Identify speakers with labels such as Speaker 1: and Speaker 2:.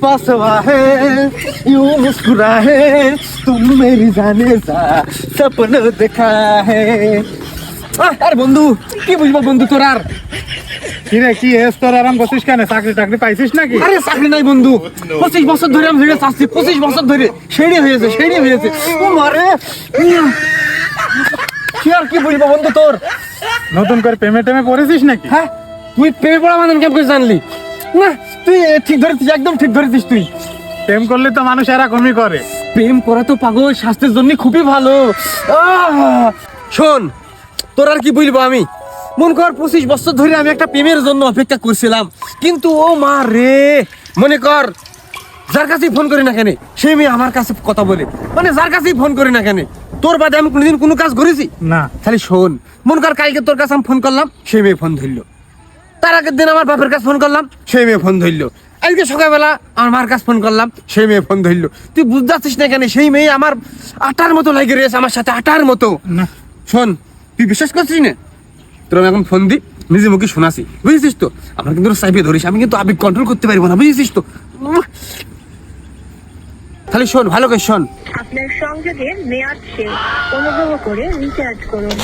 Speaker 1: पास हुआ है यूं मुस्कुरा है तुम मेरी जाने सा सपना देखा है আরে বন্ধু কি বুঝবো বন্ধু তোর আর
Speaker 2: কিরে কি হেস তোর আরাম করছিস কেন? চাকরি টাকরি পাইছিস নাকি?
Speaker 1: আরে চাকরি নাই বন্ধু 25 বছর ধরে আমি ভিড়ে চাচ্ছি 25 বছর ধরে সেড়ে হয়েছে ও মারে কি আর কি বুঝবো বন্ধু তোর
Speaker 2: নতুন করে পেমেন্ট পড়েছিস নাকি?
Speaker 1: হ্যাঁ তুই প্রেমে পড়া মানে কেমন করে জানলি না তুই ঠিক ধরেছিস একদম ঠিক ধরেছিস তুই
Speaker 2: প্রেম করলে তো মানুষ এরকমই করে।
Speaker 1: প্রেম করা তো পাগল স্বাস্থ্যের জন্য খুবই ভালো শোন তোর আর কি বলবো আমি মন কর 25 বছর ধরে আমি একটা প্রেমের জন্য অপেক্ষা করছিলাম কিন্তু ও মা রে মনে কর যার কাছেই ফোন করি না কেন সেই মেয়ে আমার কাছে কথা বলে মানে যার কাছেই ফোন করি না কেন তোর বাদে আমি কোনোদিন কোনো কাজ করেছি
Speaker 2: না।
Speaker 1: খালি শোন মন কর কালকে তোর কাছে আমি ফোন করলাম সেই মেয়ে ফোন ধরলো তার আগের দিন আমার বাপের কাছে ফোন করলাম সেই মেয়ে ফোন ধরলো আজকে সকালবেলা আমার মার কাছে ফোন করলাম সেই মেয়ে ফোন ধরলো তুই বুঝতে পারছিস না কেন সেই মেয়ে আমার আটার মতো লাগে রয়েছে আমার সাথে আটার মতো
Speaker 2: না
Speaker 1: শোন তুই বিশ্বাস করছিস না তোর আমি এখন ফোন দিই নিজে মুখে শোনাছি বুঝেছিস তো আমার কিন্তু সাইপে ধরিস আমি কিন্তু আবেগ কন্ট্রোল করতে পারবো না বুঝেছিস তো খালি শোন ভালো করে শোন
Speaker 3: আপনার সংযোগের মেয়াদ শেষ অনুগ্রহ করে রিচার্জ করুন